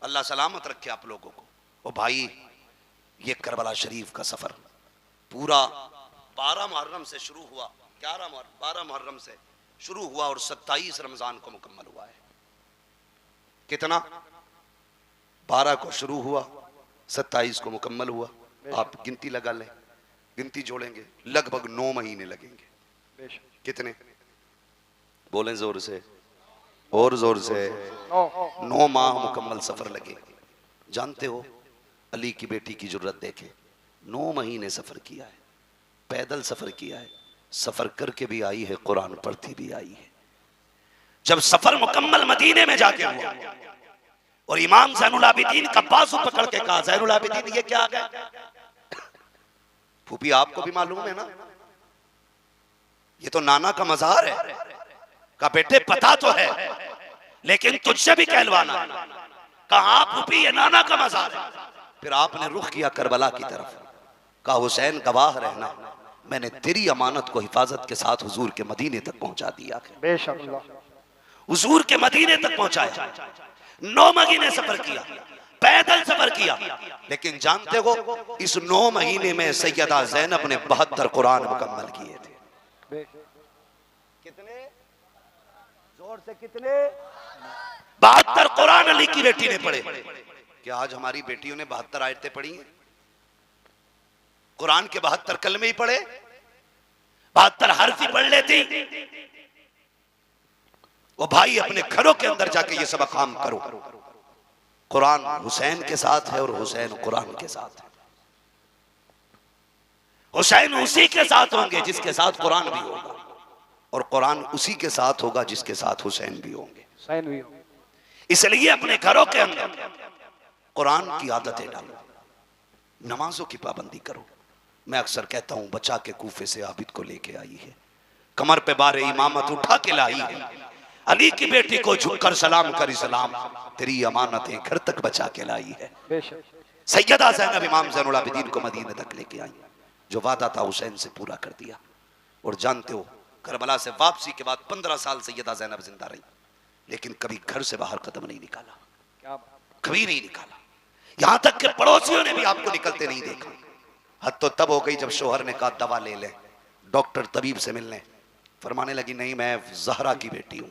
A: अल्लाह सलामत रखे आप लोगों को। ओ भाई ये करबला शरीफ का सफर पूरा 12 मुहर्रम से शुरू हुआ, 12 मुहर्रम से शुरू हुआ और 27 रमजान को मुकम्मल हुआ है। कितना? 12 को शुरू हुआ, 27 को मुकम्मल हुआ। आप गिनती लगा लें, गिनती जोड़ेंगे लगभग 9 महीने लगेंगे। कितने? बोलें जोर से और जोर से। 9 माह मुकम्मल सफर लगे। जानते हो अली की बेटी की जुर्रत देखे, 9 महीने सफर किया है, पैदल सफर किया है, सफर करके भी आई है, कुरान पढ़ती भी आई है। जब सफर मुकम्मल मदीने में जाके हुआ और इमाम ज़ैनुल आबिदीन का बाजू पकड़ के कहा ज़ैनुल आबिदीन ये क्या आ गया? फूफी आपको भी मालूम है ना, ये तो नाना का मज़ार है। कहा बेटे पता तो है लेकिन तुझसे भी कहलवाना। कहा फूफी ये नाना का मज़ार है। फिर आपने रुख किया करबला की तरफ। कहा हुसैन गवाह रहना, मैंने तेरी अमानत को हिफाजत के साथ हुजूर के मदीने तक पहुंचा दिया है। हुजूर के मदीने तक पहुंचाया। 9 महीने सफर किया, पैदल सफर किया, लेकिन जानते हो इस 9 महीने में सैयदा ज़ैनब ने 72 कुरान मुकम्मल किए थे। कितने? जोर से कितने? 72 कुरान अली की बेटी ने पढ़े। क्या आज हमारी बेटियों ने 72 आयतें पढ़ी हैं? कुरान के 72 कलमे ही पढ़े, 72 हर्फ ही पढ़ लेती। वो भाई अपने घरों के अंदर जाके ये सब काम करो। कुरान हुसैन के साथ है और हुसैन कुरान के साथ है। हुसैन उसी के साथ होंगे जिसके साथ कुरान भी होगा, और कुरान उसी के साथ होगा जिसके साथ हुसैन भी होंगे। इसलिए अपने घरों के अंदर कुरान की आदतें डालो, नमाजों की पाबंदी करो। मैं अक्सर कहता हूं बचा के कूफे से आबिद को लेके आई है, कमर पे बारे इमामत उठा के लाई है, अली की बेटी को झुककर सलाम कर इस्लाम, तेरी अमानतें घर तक बचा के लाई है।
B: बेशक
A: सैयदा ज़ैनब इमाम ज़ैनुल आबिदीन को मदीने तक लेके आई, जो वादा था हुसैन से पूरा कर दिया। और जानते हो करबला से वापसी के बाद 15 साल सैयदा ज़ैनब जिंदा रही, लेकिन कभी घर से बाहर कदम नहीं निकाला,
B: क्या
A: कभी नहीं निकाला। यहां तक कि पड़ोसियों ने भी आपको निकलते नहीं देखा। हद तो तब हो गई जब शोहर ने कहा दवा ले ले, डॉक्टर तबीब से मिलने, फरमाने लगी नहीं मैं जहरा की बेटी हूं,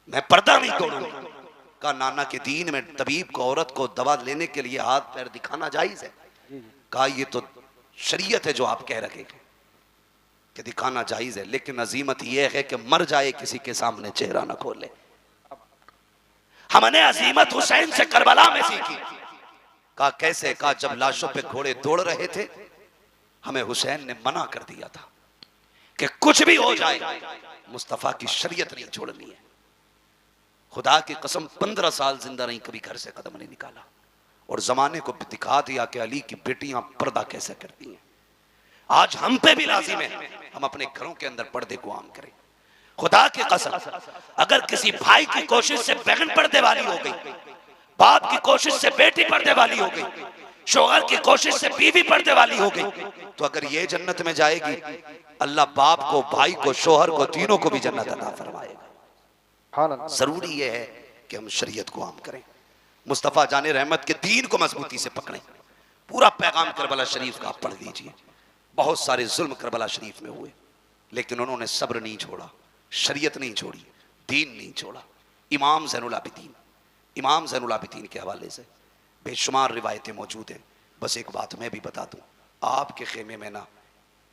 A: मैं पर्दा नहीं तोड़ूंगी। कहा नाना के दीन में तबीब को औरत को दवा लेने के लिए हाथ पैर दिखाना जायज है? कहा ये तो शरीयत है जो आप कह रहे हैं कि दिखाना जायज है, लेकिन अजीमत यह है कि मर जाए किसी के सामने चेहरा ना खोले। हमने अजीमत हुसैन से करबला में सीखी। कहा कैसे? कहा जब लाशों पे घोड़े दौड़ रहे थे, हमें हुसैन ने मना कर दिया था कि कुछ भी हो जाए मुस्तफा की शरीयत नहीं छोड़नी है। खुदा की कसम 15 साल जिंदा रही, कभी घर से कदम नहीं निकाला, और जमाने को दिखा दिया कि अली की बेटियां पर्दा कैसे करती हैं। आज हम पे भी लाजिम है हम अपने घरों के अंदर पर्दे को आम करें। खुदा की कसम अगर किसी भाई की कोशिश से बहन पर्दे वाली हो गई, बाप की कोशिश से बेटी पर्दे वाली हो गई, शोहर की कोशिश से बीवी पर्दे वाली हो गई, तो अगर ये जन्नत में जाएगी, अल्लाह बाप को, भाई को, शोहर को, तीनों को भी जन्नत अता फरमाएगा। जरूरी यह है कि हम शरीयत को आम करें, मुस्तफ़ा जाने रहमत के दीन को मजबूती से पकड़ें। पूरा पैगाम करबला शरीफ का आप पढ़ लीजिए। बहुत सारे जुल्म करबला शरीफ में हुए, लेकिन उन्होंने सब्र नहीं छोड़ा, शरीयत नहीं छोड़ी, दीन नहीं छोड़ा। इमाम ज़ैनुल आबिदीन के हवाले से बेशुमार रिवायतें मौजूद हैं। बस एक बात मैं भी बता दूं, आपके खेमे में ना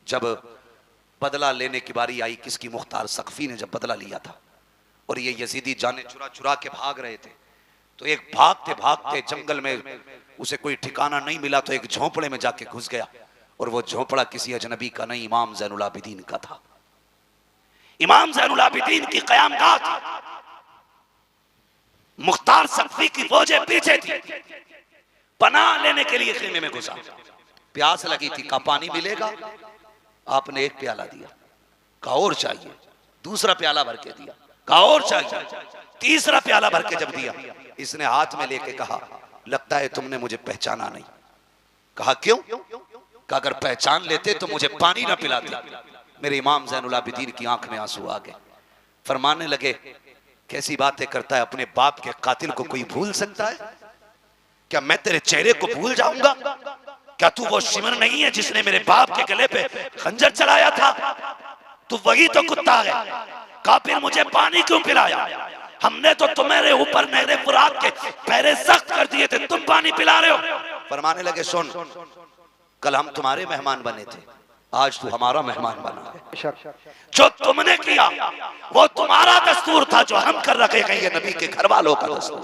A: जब बदला लेने की बारी आई, किसकी? मुख्तार सक़फ़ी ने जब बदला लिया था और ये यजीदी जाने चुरा चुरा के भाग रहे थे, तो एक भागते भागते जंगल में उसे कोई ठिकाना नहीं मिला, तो एक झोंपड़े में जाके घुस गया, और वो झोंपड़ा किसी अजनबी का नहीं, इमाम ज़ैनुल आबिदीन का था। इमाम ज़ैनुल आबिदीन की क़यामगाह थी, मुख्तार सक़फ़ी की फौजें पीछे थी। पनाह लेने के लिए खेमे में घुसा, प्यास लगी थी, कहा पानी मिलेगा? आपने एक प्याला दिया, कहा और चाहिए, दूसरा प्याला भर के दिया, कहा और चाहिए, तीसरा प्याला भर के जब दिया, इसने हाथ में लेके कहा लगता है तुमने मुझे पहचाना नहीं। कहा क्यों? कहा अगर पहचान लेते तो मुझे पानी ना पिलाते। मेरे इमाम ज़ैनुल आबिदीन की आंख में आंसू आ गए, फरमाने लगे कैसी बातें करता है, अपने बाप के कातिल को कोई भूल सकता है? क्या मैं तेरे चेहरे को भूल जाऊंगा? क्या तू वो शिमर नहीं है जिसने मेरे बाप के गले पे खंजर चलाया था? तू वही तो कुत्ता है। कहा फिर मुझे पानी क्यों पिलाया? हमने तो तुम्हारे ऊपर नहरे फुरात के पैरे सख्त कर दिए थे, तुम पानी पिला रहे हो। फरमाने लगे सुन, कल हम तुम्हारे मेहमान बने थे, आज तू हमारा मेहमान बना है। जो तुमने किया वो तुम्हारा दस्तूर था, जो हम कर रखे हैं ये नबी के घर वालों का दस्तूर।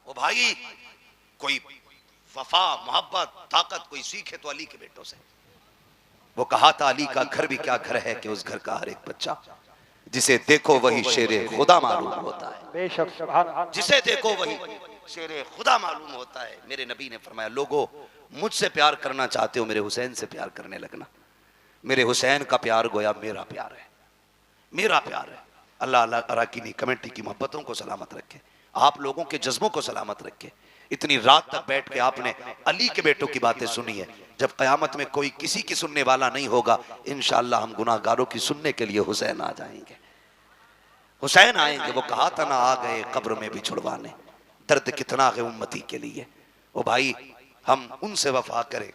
A: ओ भाई, कोई वफा, मोहब्बत, ताकत कोई सीखे तो अली के बेटों से। वो कहा था अली का घर भी क्या घर है कि उस घर का हर एक बच्चा जिसे देखो वही शेरे खुदा मालूम होता है, जिसे देखो वही शेरे खुदा मालूम होता है। मेरे नबी ने फरमाया लोगों मुझसे प्यार करना चाहते हो, मेरे हुसैन से प्यार करने लगना। मेरे हुसैन का प्यार गोया मेरा प्यार है, मेरा प्यार है। अल्लाह अराकीनी कमेटी की मोहब्बतों को सलामत रखे, आप लोगों के जज्बों को सलामत रखे। इतनी रात तक बैठ के आपने अली के बेटों की बातें सुनी है। जब क़यामत में कोई किसी की सुनने वाला नहीं होगा, इंशाअल्लाह हम गुनाहगारों की सुनने के लिए हुसैन आ जाएंगे, हुसैन आएंगे। वो कहा था ना आ गए कब्र में भी छुड़वाने, दर्द कितना है उम्मती के लिए। ओ भाई, हम उनसे वफा करें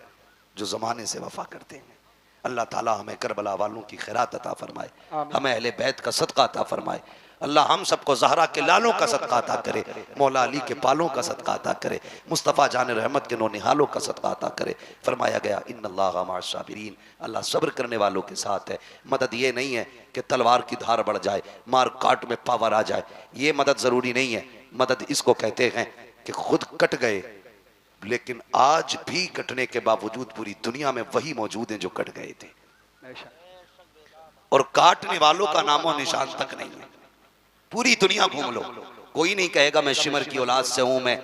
A: जो ज़माने से वफा करते हैं। अल्लाह ताला हमें करबला वालों की खैरात अता फरमाए, हमें अहले बैत का सदका अता फरमाए। अल्लाह हम सबको ज़हरा के लालों का सदका अता करे, मौला अली के पालों का सदका अता करे, मुस्तफ़ा जान रहमत के नौनिहालों का सदका अता करे। फरमाया गया इन्नल्लाह मअस साबिरीन, अल्लाह सब्र करने वालों के साथ है। मदद ये नहीं है कि तलवार की धार बढ़ जाए, मार काट में पावर आ जाए, ये मदद ज़रूरी नहीं है। मदद इसको कहते हैं कि खुद कट गए, लेकिन आज भी कटने के बावजूद पूरी दुनिया में वही मौजूद हैं जो कट गए थे, और काटने वालों का नामो निशान तक नहीं है। पूरी दुनिया घूम लो, कोई नहीं कहेगा मैं शिमर की औलाद से हूं, मैं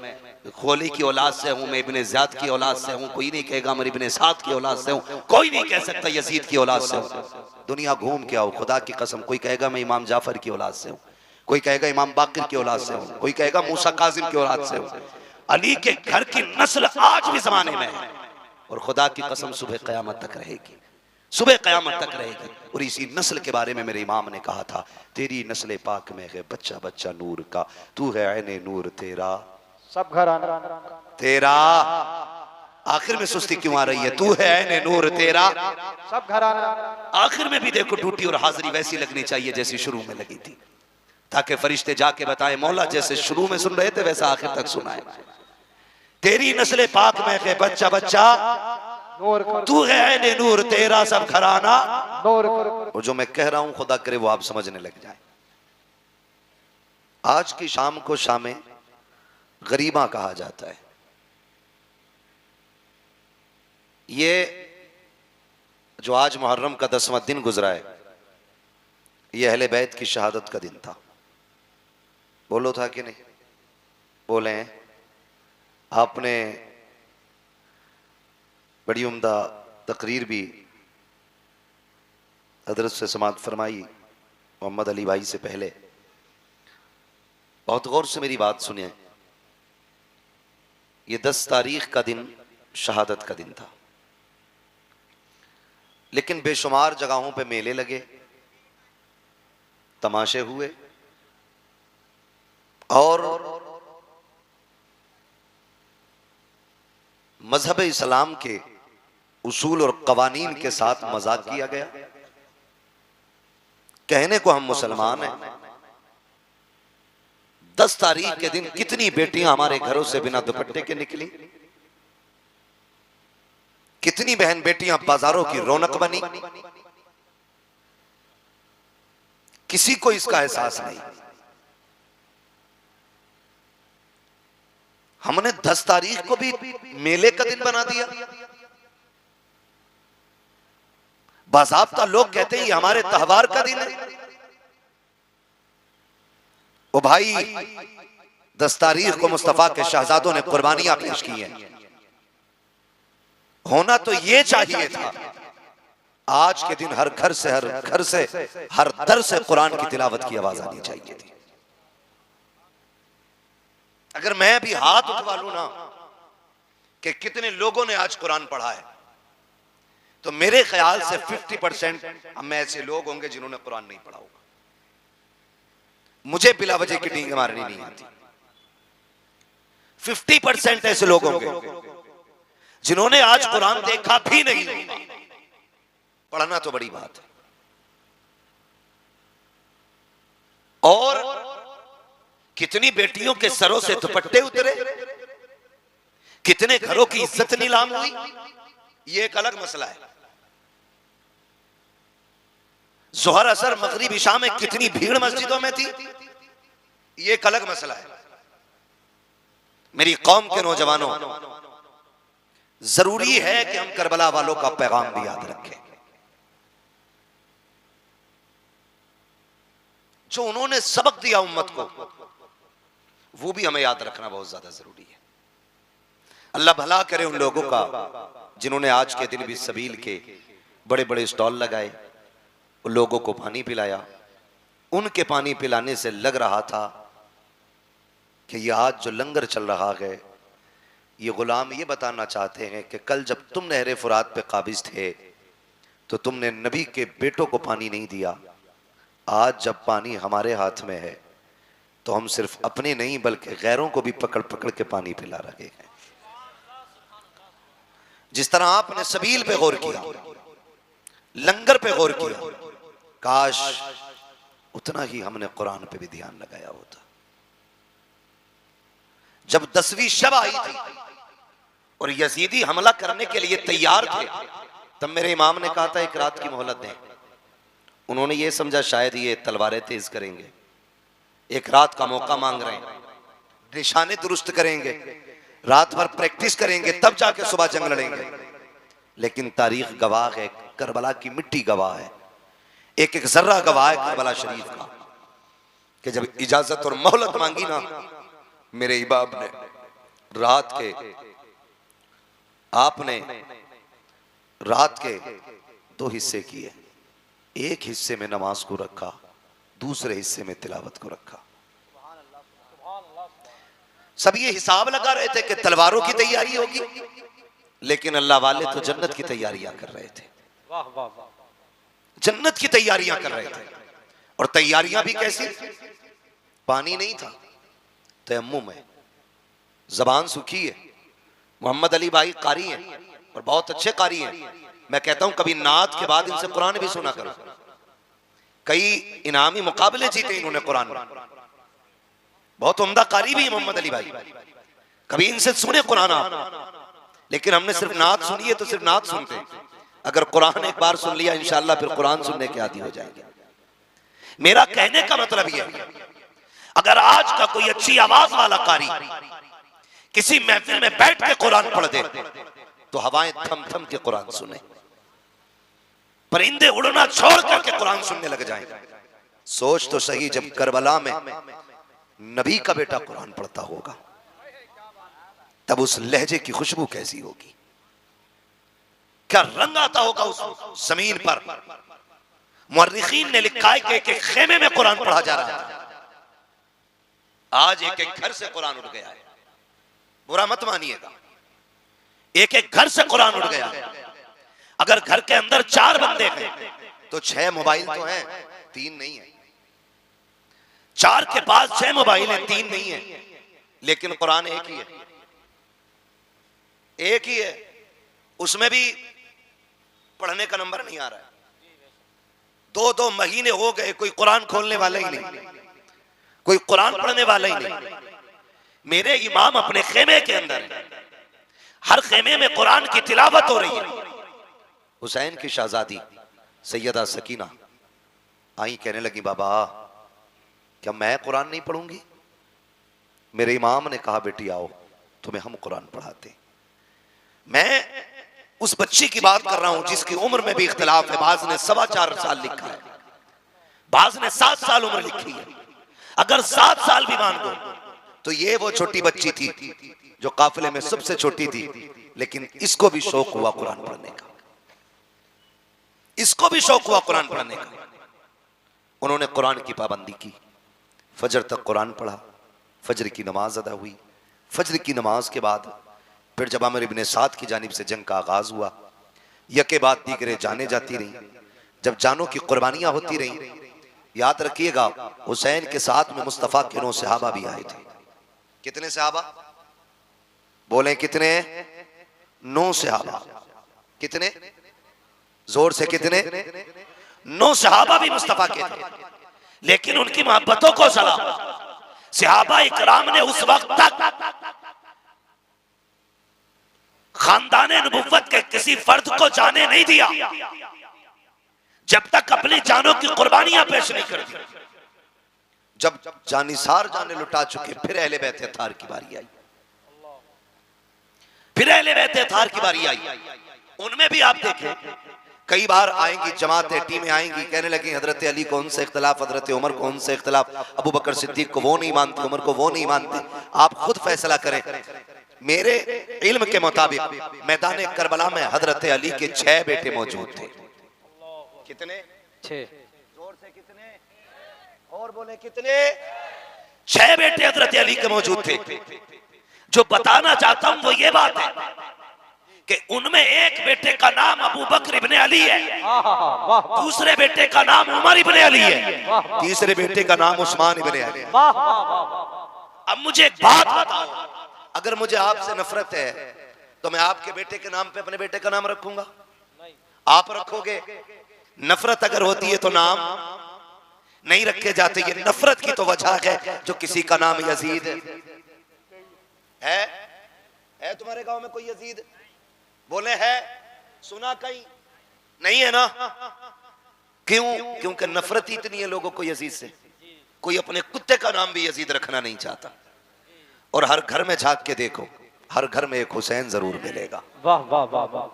A: खोली की औलाद से हूं, मैं इब्ने ज़ियाद की औलाद से हूं। कोई नहीं कहेगा मैं इब्ने साद की औलाद से हूं। कोई नहीं कह सकता यजीद की औलाद से हूं। दुनिया घूम के आओ, खुदा की कसम, कोई कहेगा मैं इमाम जाफर की औलाद से हूं, कोई कहेगा इमाम बाकिर की औलाद से हूं, कोई कहेगा मूसा काजिम की औलाद से हूं। अली के घर की नस्ल आज भी जमाने में है और खुदा की कसम सुबह क़यामत तक रहेगी, सुबह क़यामत तक रहेगी। और इसी नस्ल के बारे में मेरे इमाम ने कहा था, तेरी नस्ल पाक में है बच्चा बच्चा नूर का, तू है ऐने नूर तेरा
B: सब घराना
A: तेरा। आखिर में सुस्ती क्यों आ रही है? तू है ऐने नूर तेरा,
B: सब घराना।
A: आखिर में भी देखो ड्यूटी और हाजिरी वैसी लगनी चाहिए जैसी शुरू में लगी थी, ताकि फरिश्ते जाके बताएं मौला जैसे शुरू में सुन रहे थे वैसा आखिर तक सुनाए। तेरी नस्ल पाक में है बच्चा बच्चा
B: नूर कर,
A: तू है ऐने नूर तेरा, सब घराना।
B: नूर कर।
A: और जो मैं कह रहा हूं खुदा करे वो आप समझने लग जाए। आज की शाम को शाम गरीबा कहा जाता है। ये जो आज मुहर्रम का 10वां दिन गुजरा है, ये अहले बैत की शहादत का दिन था। बोलो था कि नहीं? बोले हैं। आपने बड़ी उम्दा तकरीर भी हजरत से समाअत फरमाई मोहम्मद अली भाई से पहले। बहुत गौर से मेरी बात सुनिए। ये 10 तारीख का दिन शहादत का दिन था, लेकिन बेशुमार जगहों पे मेले लगे, तमाशे हुए और मजहब इस्लाम के उसूल और कवानीन के साथ मजाक किया गया। कहने को हम मुसलमान हैं, 10 तारीख के दिन कितनी बेटियां हमारे घरों से बिना दुपट्टे के निकली, कितनी बहन बेटियां बाजारों की रौनक बनी। किसी को इसका एहसास नहीं। हमने 10 तारीख को भी मेले का दिन बना दिया। बाज़ाब्ता लोग कहते हैं ये हमारे त्योहार का दिन है। ओ भाई, 10 तारीख को मुस्तफा के शहजादों ने कुर्बानियां पेश की हैं। होना तो ये चाहिए था, आज के दिन हर घर से हर दर से कुरान की तिलावत की आवाज आनी चाहिए थी। अगर मैं भी हाथ उठवा लूं ना कि कितने लोगों ने आज कुरान पढ़ा है, तो मेरे ख्याल से 50% हम में ऐसे लोग होंगे जिन्होंने कुरान नहीं पढ़ा होगा। मुझे बिला वजह की डींग मारनी नहीं आती। 50% ऐसे लोग होंगे जिन्होंने आज कुरान देखा भी नहीं। पढ़ना तो बड़ी बात है। और कितनी बेटियों के सरों से दुपट्टे उतरे, कितने घरों की इज्जत नीलाम हुई, ये एक अलग मसला है। जोहर असर मगरिब इशा में कितनी भीड़ मस्जिदों में थी, ये एक अलग मसला है। मेरी कौम के नौजवानों, जरूरी है कि हम करबला वालों का पैगाम भी याद रखें। जो उन्होंने सबक दिया उम्मत को, वो भी हमें याद रखना बहुत ज्यादा जरूरी है। अल्लाह भला करे उन लोगों का जिन्होंने आज के दिन भी सबील के बड़े बड़े स्टॉल लगाए, उन लोगों को पानी पिलाया। उनके पानी पिलाने से लग रहा था कि ये आज जो लंगर चल रहा है, ये गुलाम ये बताना चाहते हैं कि कल जब तुम नहरे फुरात पे काबिज थे तो तुमने नबी के बेटों को पानी नहीं दिया। आज जब पानी हमारे हाथ में है तो हम सिर्फ अपने नहीं बल्कि गैरों को भी पकड़ पकड़ के पानी पिला रहे हैं। जिस तरह आपने सबील पे गौर किया, लंगर पे गौर किया, काश उतना ही हमने कुरान पे भी ध्यान लगाया होता। जब 10वीं शब आई थी और यजीदी हमला करने के लिए तैयार थे, तब मेरे इमाम ने कहा था एक रात की मोहलत दें। उन्होंने ये समझा शायद ये तलवारें तेज करेंगे, एक रात का मौका मांग रहे हैं, निशाने दुरुस्त करेंगे, रात भर प्रैक्टिस करेंगे, तब जाके सुबह जंग लड़ेंगे। लेकिन तारीख गवाह है, करबला की मिट्टी गवाह है, एक एक जर्रा गवाह है करबला शरीफ का। कि जब इजाजत और मोहलत मांगी ना मेरे इमाम ने, आपने रात के 2 हिस्से किए। एक हिस्से में नमाज को रखा, दूसरे हिस्से में तिलावत को रखा। सब ये हिसाब लगा रहे थे कि तलवारों की तैयारी होगी, लेकिन अल्लाह वाले तो जन्नत की तैयारियां कर रहे थे। जन्नत की तैयारियां कर रहे थे। और तैयारियां भी कैसी? पानी नहीं था, तयम्मुम है, जबान सूखी है। मोहम्मद अली भाई कारी हैं और बहुत अच्छे कारी हैं। मैं कहता हूं कभी नात के बाद इनसे कुरान भी सुना करो। कई इनामी मुकाबले जीते इन्होंने कुरान में। बहुत उम्दा कारी भी है मोहम्मद अली भाई। कभी इनसे सुने कुरान आप। लेकिन हमने सिर्फ नात सुनी है तो सिर्फ नात सुनते। अगर कुरान एक बार सुन लिया इंशाअल्लाह फिर कुरान सुनने के आदी हो जाएंगे। मेरा कहने का मतलब यह है, अगर आज का कोई अच्छी आवाज वाला कारी किसी महफिल में बैठ के कुरान पढ़ दे तो हवाएं थम थम के कुरान सुने, परिंदे उड़ना छोड़ करके कुरान सुनने लग जाएं। सोच तो सही, जब करबला में नबी का बेटा कुरान पढ़ता होगा तब उस लहजे की खुशबू कैसी होगी, क्या रंग आता होगा उस जमीन पर। मुअर्रिखीन ने लिखा है कि एक खेमे में कुरान पढ़ा जा रहा था। आज एक एक घर से कुरान उड़ गया है, बुरा मत मानिएगा। एक एक घर से कुरान उड़ गया। अगर घर के अंदर 4 बंदे हैं तो 6 मोबाइल तो हैं, 3 नहीं है। 4 के पास 6 मोबाइल हैं, 3 नहीं है, लेकिन कुरान एक ही है। एक ही है, उसमें भी पढ़ने का नंबर नहीं आ रहा है। 2-2 महीने हो गए, कोई कुरान खोलने वाला ही नहीं, कोई कुरान पढ़ने वाला ही नहीं। मेरे इमाम अपने खेमे के अंदर है, हर खेमे में कुरान की तिलावत हो रही है। हुसैन की शहजादी सैयदा सकीना आई, कहने लगी बाबा क्या मैं कुरान नहीं पढ़ूंगी? मेरे इमाम ने कहा बेटी आओ तुम्हें हम कुरान पढ़ाते। मैं उस बच्ची की बात कर रहा हूं जिसकी उम्र में भी इख्तिलाफ है। बाज ने 4.25 साल लिखा है, बाज ने 7 साल उम्र लिखी है। अगर 7 साल भी मान दो तो ये वो छोटी बच्ची थी जो काफिले में सबसे छोटी थी, लेकिन इसको भी शौक हुआ कुरान पढ़ने का। इसको भी शौक हुआ कुरान पढ़ने का। उन्होंने कुरान की पाबंदी की, फजर तक कुरान पढ़ा, फजर की नमाज अदा हुई। फजर की नमाज के बाद फिर जब आमिर इब्ने साद की जानिब से जंग का आगाज हुआ, यके बाद दीगरे जाने जाती रही। जब जानों की कुर्बानियां होती रही, याद रखिएगा हुसैन के साथ में मुस्तफा के 9 सहाबा भी आए थे। कितने सहाबा बोले? कितने? 9 सहाबा। कितने? जोर से कितने? 9 सहाबा भी मुस्तफा के थे, लेकिन उनकी मोहब्बतों को सलाम सहाबा इकराम ने उस वक्त तक खानदाने नबुव्वत के किसी फर्द को जाने नहीं दिया जब तक अपनी जानों की कुर्बानियां पेश नहीं कर दी। जब जानिसार जाने लुटा चुके फिर अहले बैत थार की बारी आई। फिर अहले बैत थार की बारी आई। उनमें भी आप देखें कई बार आएंगी जमातें, टीमें आएंगी, कहने लगी हजरत अली को उनसे इख्तिलाफ, हजरत उमर को उनसे इख्तिलाफ, अबू बकर सिद्दीक को वो नहीं मानते, उमर को वो नहीं मानते। आप खुद फैसला करें। मेरे इल्म के मुताबिक मैदान करबला में हजरत अली के 6 बेटे मौजूद थे। कितने?
B: 6।
A: जोर से कितने? और बोले कितने? 6 बेटे हजरत अली के मौजूद थे। जो बताना चाहता हूं वो ये बात है कि उनमें एक बेटे का नाम अबू बकर इब्ने अली है, दूसरे बेटे का नाम उमर इब्ने अली है, तीसरे बेटे का नाम उस्मान इब्ने अली है। अब मुझे एक बात बताओ, अगर मुझे आपसे नफरत है तो मैं आपके बेटे के नाम पे अपने बेटे का नाम रखूंगा? आप रखोगे? नफरत अगर होती है तो नाम नहीं रखे जाते। ये नफरत की तो वजह है जो किसी का नाम यजीद है तुम्हारे गांव में कोई यजीद? बोले है? सुना कहीं? नहीं है ना? क्यों? क्योंकि नफरत ही इतनी है लोगों को यजीद से। कोई अपने कुत्ते का नाम भी यजीद रखना नहीं चाहता। और हर घर में झांक के देखो, हर घर में एक हुसैन जरूर मिलेगा।
B: वाह वाह वाह वाह।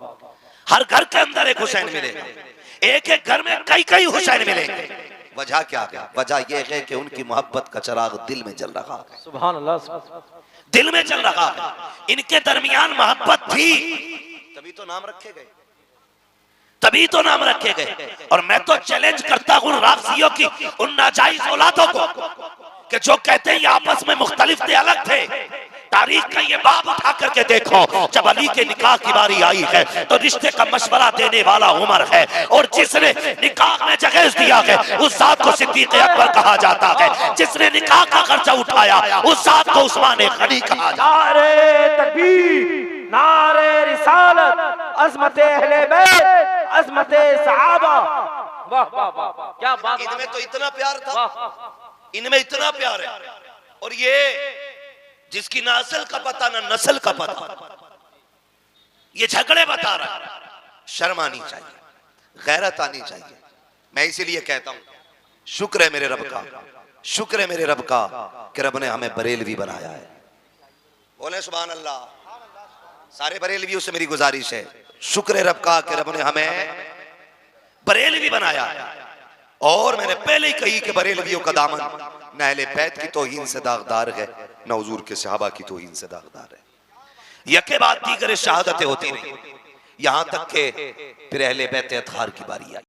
A: हर घर के अंदर एक हुसैन मिलेगा। एक एक घर में कई कई हुसैन मिलेंगे। वजह क्या है? वजह यह है कि उनकी मोहब्बत का चिराग दिल में जल रहा है,
B: सुभान अल्लाह,
A: दिल में चल रहा है। इनके दरमियान मोहब्बत थी, तभी तो नाम रखे गए, तभी तो नाम रखे गए। और मैं तो चैलेंज करता हूं राफसियों की उन नाजायज औलादों को कि जो कहते हैं ये आपस में मुख्तलिफ थे, अलग थे। तारीख का ये बाब उठा करके देखो, जब अली के निकाह की बारी आई है तो रिश्ते का मशवरा देने वाला उमर है, और जिसने निकाह में जगह दिया है उस जात को सिद्दीक अकबर कहा जाता है, जिसने निकाह का खर्चा उठाया उस जात को उस्मान गनी कहा जाता है।
B: नारे तकबीर, नारे रिसालत, अज़मत अहले बैत, अज़मत सहाबा। वाह वाह वाह, क्या बात।
A: इनमें तो इतना प्यार था, इनमें इतना प्यार है। और ये जिसकी ना असल का पता ना नस्ल का पता, ये झगड़े बता रहा है। शर्म आनी चाहिए, गैरत आनी चाहिए। मैं इसीलिए कहता हूं शुक्र है मेरे रब का, शुक्र है मेरे रब का कि रब ने हमें बरेलवी बनाया है। बोले सुभान अल्लाह। सारे बरेलवियों से मेरी गुजारिश है, शुक्र है रब का कि रब ने हमें बरेलवी बनाया है। और मैंने पहले ही कही कि बरेलवियों का दामन न अहले बैत की तौहीन से दागदार है, न हुजूर के सहाबा की तौहीन से दागदार है। यके बाद दीगर शहादतें होती रही, यहां तक के फिर अहले बैत अतहार की बारी आई।